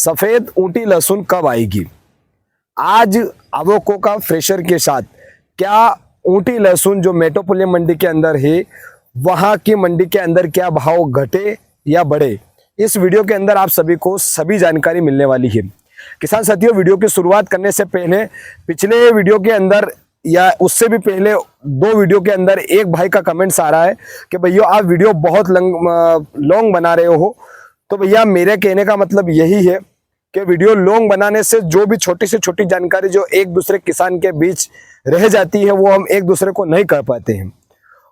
सफेद ऊँटी लहसुन कब आएगी। आज आवकों का फ्रेशर के साथ क्या ऊँटी लहसुन जो मेट्रोपोलियन मंडी के अंदर है वहां की मंडी के अंदर क्या भाव घटे या बढ़े, इस वीडियो के अंदर आप सभी को सभी जानकारी मिलने वाली है। किसान साथियों, वीडियो की शुरुआत करने से पहले पिछले वीडियो के अंदर या उससे भी पहले दो वीडियो के अंदर एक भाई का कमेंट्स आ रहा है कि भैया आप वीडियो बहुत लॉन्ग बना रहे हो। तो भैया मेरे कहने का मतलब यही है कि वीडियो लॉन्ग बनाने से जो भी छोटी से छोटी जानकारी जो एक दूसरे किसान के बीच रह जाती है वो हम एक दूसरे को नहीं कर पाते हैं,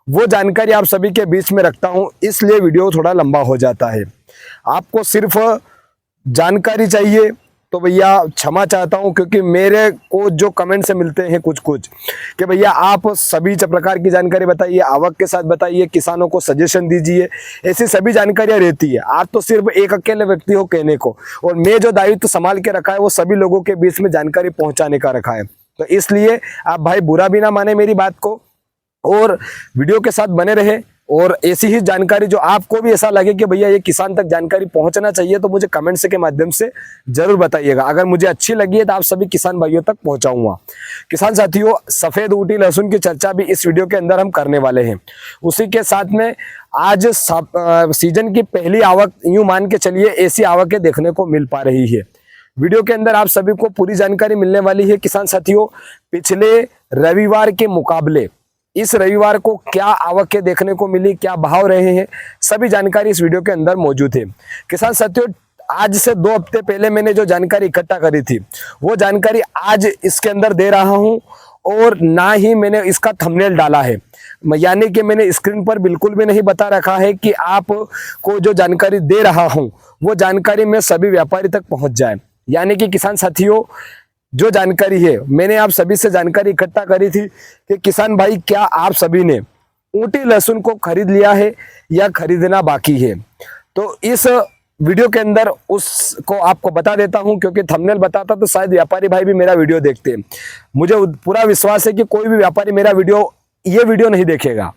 वो जानकारी आप सभी के बीच में रखता हूं, इसलिए वीडियो थोड़ा लंबा हो जाता है। आपको सिर्फ जानकारी चाहिए तो भैया क्षमा चाहता हूं, क्योंकि मेरे को जो कमेंट से मिलते हैं कुछ कि भैया आप सभी प्रकार की जानकारी बताइए, आवक के साथ बताइए, किसानों को सजेशन दीजिए, ऐसी सभी जानकारियां रहती है। आप तो सिर्फ एक अकेले व्यक्ति हो कहने को, और मैं जो दायित्व संभाल के रखा है वो सभी लोगों के बीच में जानकारी पहुंचाने का रखा है। तो इसलिए आप भाई बुरा भी ना माने मेरी बात को, और वीडियो के साथ बने रहे। और ऐसी ही जानकारी जो आपको भी ऐसा लगे कि भैया ये किसान तक जानकारी पहुंचना चाहिए तो मुझे कमेंट्स के माध्यम से जरूर बताइएगा। अगर मुझे अच्छी लगी है तो आप सभी किसान भाइयों तक पहुंचाऊंगा। किसान साथियों, सफेद ऊँटी लहसुन की चर्चा भी इस वीडियो के अंदर हम करने वाले हैं। उसी के साथ में आज सीजन की पहली आवक यूं मान के चलिए ऐसी आवकें देखने को मिल पा रही है। वीडियो के अंदर आप सभी को पूरी जानकारी मिलने वाली है। किसान साथियों, पिछले रविवार के मुकाबले इस रविवार को क्या आवकें देखने को मिली, क्या भाव रहे हैं, सभी जानकारी इस वीडियो के अंदर मौजूद है। किसान साथियों, आज से 2 हफ्ते पहले मैंने जो जानकारी इकट्ठा करी थी वो जानकारी आज इसके अंदर दे रहा हूं, और ना ही मैंने इसका थंबनेल डाला है, यानी कि मैंने स्क्रीन पर बिल्कुल भी नहीं बता रखा है कि आपको जो जानकारी दे रहा हूं वो जानकारी में सभी व्यापारी तक पहुंच जाए। यानी कि किसान साथियों, जो जानकारी है मैंने आप सभी से जानकारी इकट्ठा करी थी कि किसान भाई क्या आप सभी ने ऊँटी लहसुन को खरीद लिया है या खरीदना बाकी है। तो इस वीडियो के अंदर उसको आपको बता देता हूं, क्योंकि थंबनेल बताता तो शायद व्यापारी भाई भी मेरा वीडियो देखते हैं। मुझे पूरा विश्वास है कि कोई भी व्यापारी मेरा ये वीडियो नहीं देखेगा।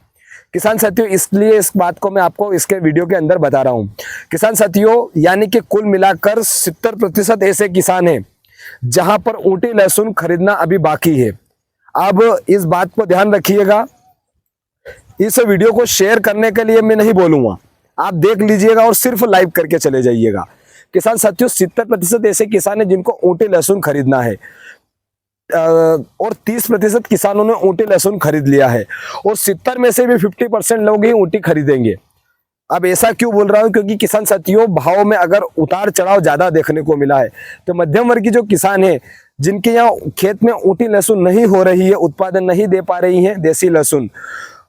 किसान साथियों, इसलिए इस बात को मैं आपको इसके वीडियो के अंदर बता रहा हूं। किसान साथियों, यानी कि कुल मिलाकर 70% ऐसे किसान हैं जहां पर ऊँटी लहसुन खरीदना अभी बाकी है। अब इस बात को ध्यान रखिएगा, इस वीडियो को शेयर करने के लिए मैं नहीं बोलूंगा, आप देख लीजिएगा और सिर्फ लाइव करके चले जाइएगा। किसान साथियों, 70% ऐसे किसान हैं जिनको ऊँटी लहसुन खरीदना है, और 30% किसानों ने ऊँटी लहसुन खरीद लिया है, और 70 में से भी 50% लोग ही ऊँटी खरीदेंगे। अब ऐसा क्यों बोल रहा हूं, क्योंकि किसान साथियों, भाव में अगर उतार चढ़ाव ज्यादा देखने को मिला है तो मध्यम वर्ग की जो किसान है जिनके यहाँ खेत में ऊँटी लहसुन नहीं हो रही है, उत्पादन नहीं दे पा रही है देसी लहसुन,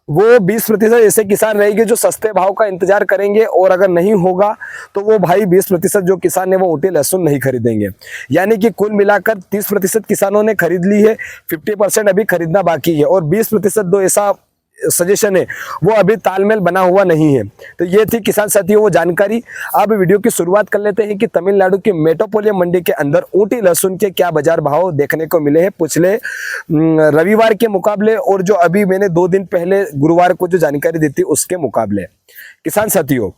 वो 20% ऐसे किसान रहेंगे जो सस्ते भाव का इंतजार करेंगे, और अगर नहीं होगा तो वो भाई 20% जो किसान है वो ऊँटी लहसुन नहीं खरीदेंगे। यानी कि कुल मिलाकर 30% किसानों ने खरीद ली है, 50% अभी खरीदना बाकी है, और 20% दो ऐसा सजेशन है वो अभी तालमेल बना हुआ नहीं है। तो ये थी किसान साथियों वो जानकारी। अब वीडियो की शुरुआत कर लेते हैं कि तमिलनाडु की मेट्रोपोलियन मंडी के अंदर ऊँटी लहसुन के क्या बाजार भाव देखने को मिले हैं पिछले रविवार के मुकाबले, और जो अभी मैंने 2 दिन पहले गुरुवार को जो जानकारी दी थी उसके मुकाबले। किसान साथियों,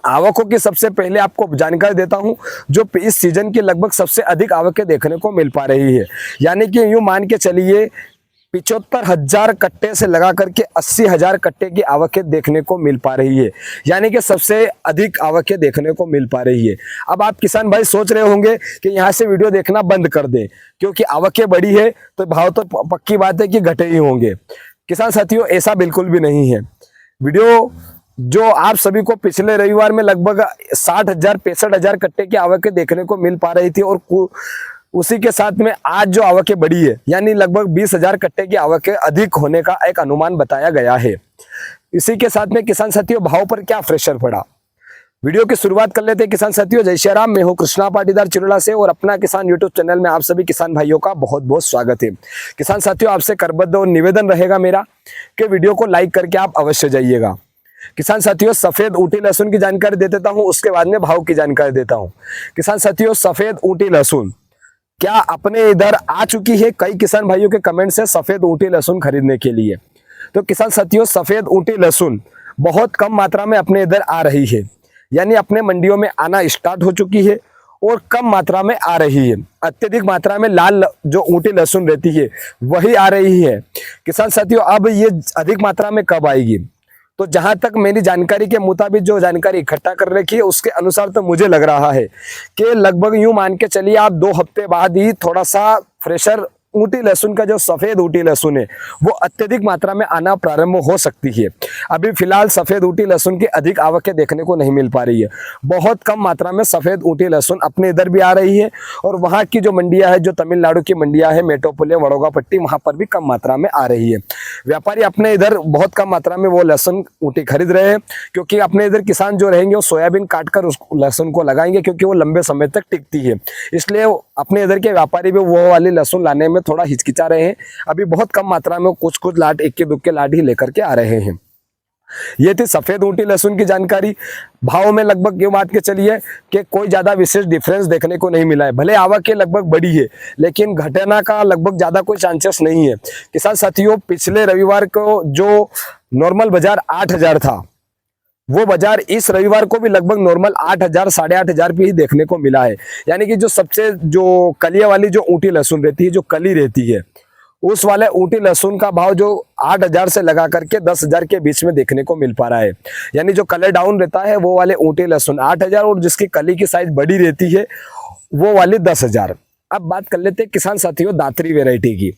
आवकों की सबसे पहले आपको जानकारी देता हूं जो इस सीजन की लगभग सबसे अधिक आवकें देखने को मिल पा रही है। यानी कि यूं मान के चलिए 75,000 कट्टे से लगा करके 80,000 कट्टे की आवकें देखने को मिल पा रही है। यानी कि सबसे अधिक आवकें देखने को मिल पा रही है। अब आप किसान भाई सोच रहे होंगे कि यहाँ से वीडियो देखना बंद कर दें, क्योंकि आवकें बढ़ी है तो भाव तो पक्की बात है कि घटे ही होंगे। किसान साथियों, ऐसा बिल्कुल भी नहीं है। वीडियो जो आप सभी को पिछले रविवार में लगभग 60,000 65,000 कट्टे की आवकें देखने को मिल पा रही थी, और उसी के साथ में आज जो आवकें बढ़ी है यानी लगभग 20,000 कट्टे की आवकें अधिक होने का एक अनुमान बताया गया है। इसी के साथ में किसान साथियों, भाव पर क्या प्रेशर पड़ा, वीडियो की शुरुआत कर लेते हैं। किसान साथियों, जय श्री राम, मैं हूं कृष्णा पाटीदार चिरोला से, और अपना किसान यूट्यूब चैनल में आप सभी किसान भाइयों का बहुत बहुत स्वागत है। किसान साथियों, आपसे करबद्ध और निवेदन रहेगा मेरा कि वीडियो को लाइक करके आप अवश्य जाइएगा। किसान साथियों, सफेद ऊँटी लहसुन की जानकारी दे देता हूं, उसके बाद में भाव की जानकारी देता हूं। किसान साथियों, सफेद ऊँटी लहसुन क्या अपने इधर आ चुकी है? कई किसान भाइयों के कमेंट से सफेद ऊँटी लहसुन खरीदने के लिए। तो किसान साथियों, सफेद ऊँटी लहसुन बहुत कम मात्रा में अपने इधर आ रही है, यानी अपने मंडियों में आना स्टार्ट हो चुकी है, और कम मात्रा में आ रही है। अत्यधिक मात्रा में लाल जो ऊँटी लहसुन रहती है वही आ रही है। किसान साथियों, अब ये अधिक मात्रा में कब आएगी? तो जहां तक मेरी जानकारी के मुताबिक जो जानकारी इकट्ठा कर रखी है उसके अनुसार तो मुझे लग रहा है कि लगभग यूं मान के चलिए आप 2 हफ्ते बाद ही थोड़ा सा फ्रेशर ऊँटी लहसुन का जो सफ़ेद ऊँटी लहसुन है वो अत्यधिक मात्रा में आना प्रारंभ हो सकती है। अभी फिलहाल सफ़ेद ऊँटी लहसुन की अधिक आवकें देखने को नहीं मिल पा रही है। बहुत कम मात्रा में सफ़ेद ऊँटी लहसुन अपने इधर भी आ रही है और वहाँ की जो मंडियाँ है, जो तमिलनाडु की मंडियाँ है, मेट्रोपोलियम, वडोगापट्टी, वहाँ पर भी कम मात्रा में आ रही है। व्यापारी अपने इधर बहुत कम मात्रा में वो लहसुन ऊँटी खरीद रहे हैं, क्योंकि अपने इधर किसान जो रहेंगे वो सोयाबीन काट कर उस लहसुन को लगाएंगे, क्योंकि वो लंबे समय तक टिकती है। इसलिए अपने इधर के व्यापारी भी वो वाली लहसुन लाने में थोड़ा हिचकिचा रहे हैं। अभी बहुत कम मात्रा में कुछ लाट, इक्के दुक्के लाट ही लेकर के आ रहे हैं। ये थी सफेद ऊँटी लहसुन की जानकारी। भाव में लगभग ये बात के चलिए कि कोई ज्यादा विशेष डिफरेंस देखने को नहीं मिला है। भले आवक लगभग बढ़ी है लेकिन घटना का लगभग ज्यादा कोई चांसेस नहीं है। किसान साथियों, पिछले रविवार को जो नॉर्मल बाजार 8,000 था, वो बाजार इस रविवार को भी लगभग नॉर्मल 8,000 साढ़े 8,000 पे ही देखने को मिला है। यानी कि जो सबसे जो कलिया वाली जो ऊँटी लहसुन रहती है, जो कली रहती है, उस वाले ऊँटी लहसुन का भाव जो 8,000 से लगा करके 10,000 के बीच में देखने को मिल पा रहा है। यानी जो कलर डाउन रहता है वो वाले ऊँटी लहसुन 8,000 और जिसकी कली की साइज बड़ी रहती है वो वाली 10,000। अब बात कर लेते हैं किसान साथियों दात्री वैरायटी की।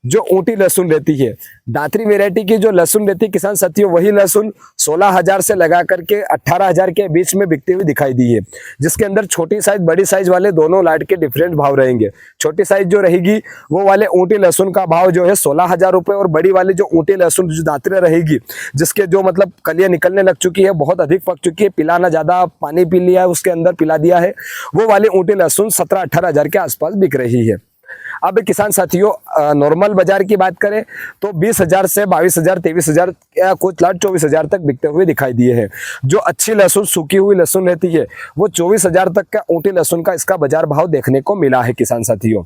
जो ऊँटी लहसुन रहती है, दात्री वैरायटी की जो लहसुन रहती है किसान साथियों, वही लहसुन 16,000 से लगा करके 18,000 के बीच में बिकती हुई दिखाई दी है, जिसके अंदर छोटी साइज बड़ी साइज वाले दोनों लाट के डिफरेंट भाव रहेंगे। छोटी साइज जो रहेगी वो वाले ऊँटी लहसुन का भाव जो है 16,000 रुपये और बड़ी वाली जो ऊँटी लहसुन जो दात्री रहेगी, जिसके जो मतलब कलियाँ निकलने लग चुकी है, बहुत अधिक पक चुकी है, पिलाना ज़्यादा पानी पी लिया है, उसके अंदर पिला दिया है, वो वाली ऊँटी लहसुन 17-18,000 के आसपास बिक रही है। अब किसान साथियों नॉर्मल बाजार की बात करें तो 20,000 से 22,000, 23,000 या कुछ लाट 24,000 तक बिकते हुए दिखाई दिए हैं। जो अच्छी लहसुन, सूखी हुई लहसुन रहती है, वो 24,000 तक का ऊँटी लहसुन का इसका बाजार भाव देखने को मिला है किसान साथियों।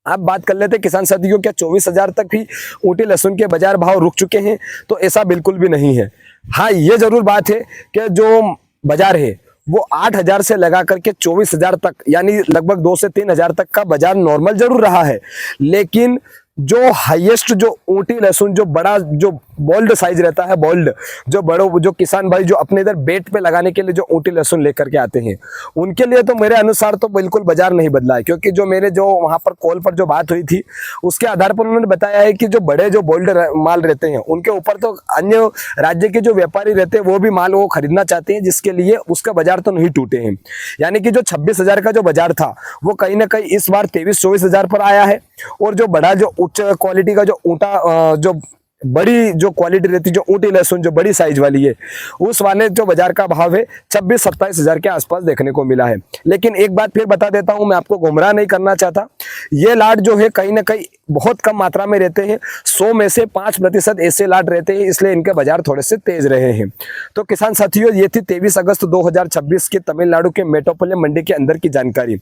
अब बात कर लेते हैं किसान साथियों, क्या 24,000 तक भी ऊँटी लहसुन के बाजार भाव रुक चुके हैं? तो ऐसा बिल्कुल भी नहीं है। हाँ, ये जरूर बात है कि जो बाजार है वो 8,000 से लगा करके 24,000 तक, यानी लगभग 2 से 3,000 तक का बाजार नॉर्मल जरूर रहा है। लेकिन जो हाईएस्ट जो ऊँटी लहसुन, जो बड़ा जो बोल्ड साइज रहता है, बोल्ड जो बड़ो जो किसान भाई जो अपने इधर बेट पे लगाने के लिए जो ऊँटी लहसुन लेकर के आते हैं, उनके लिए तो मेरे अनुसार तो बिल्कुल बाजार नहीं बदला है। क्योंकि जो मेरे जो वहाँ पर कॉल पर जो बात हुई थी उसके आधार पर उन्होंने बताया है कि जो बड़े जो बोल्ड माल रहते हैं उनके ऊपर तो अन्य राज्य के जो व्यापारी रहते हैं वो भी माल वो खरीदना चाहते हैं, जिसके लिए उसका बाजार तो नहीं टूटे हैं। यानी कि जो 26,000 का जो बाजार था वो कहीं ना कहीं इस बार 23-24,000 पर आया है। और जो बड़ा जो उच्च क्वालिटी का जो ऊँटा जो बड़ी जो क्वालिटी रहती है, जो ऊँटी लहसुन जो बड़ी साइज वाली है, उस वाले जो बाजार का भाव है 26-27,000 के आसपास देखने को मिला है। लेकिन एक बात फिर बता देता हूं, मैं आपको गुमराह नहीं करना चाहता, ये लाट जो है कहीं ना कहीं बहुत कम मात्रा में रहते हैं। 100 में से 5% ऐसे लाट रहते हैं, इसलिए इनके बाजार थोड़े से तेज रहे हैं। तो किसान साथियों, ये थी 23 अगस्त 2026 के तमिलनाडु के मेट्रोपोलियम मंडी के अंदर की जानकारी।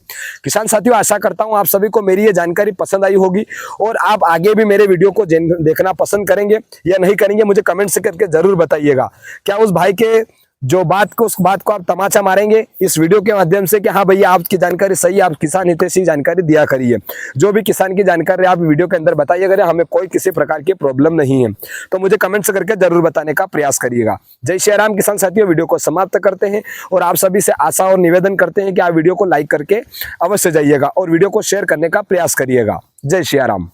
किसान साथियों, आशा करता हूं आप सभी को मेरी ये जानकारी पसंद आई होगी और आप आगे भी मेरे वीडियो को देखना पसंद करेंगे या नहीं करेंगे, मुझे कमेंट से करके जरूर बताइएगा। क्या उस भाई के जो बात को, उस बात को आप तमाचा मारेंगे इस वीडियो के माध्यम से कि हाँ भैया आपकी जानकारी सही है, आप किसान हितैषी जानकारी दिया करिए। जो भी किसान की जानकारी आप वीडियो के अंदर बताइएगा, हमें कोई किसी प्रकार की प्रॉब्लम नहीं है, तो मुझे कमेंट से करके जरूर बताने का प्रयास करिएगा। जय श्री राम। किसान साथियों, वीडियो को समाप्त करते हैं और आप सभी से आशा और निवेदन करते हैं कि आप वीडियो को लाइक करके अवश्य जाइएगा और वीडियो को शेयर करने का प्रयास करिएगा। जय श्री राम।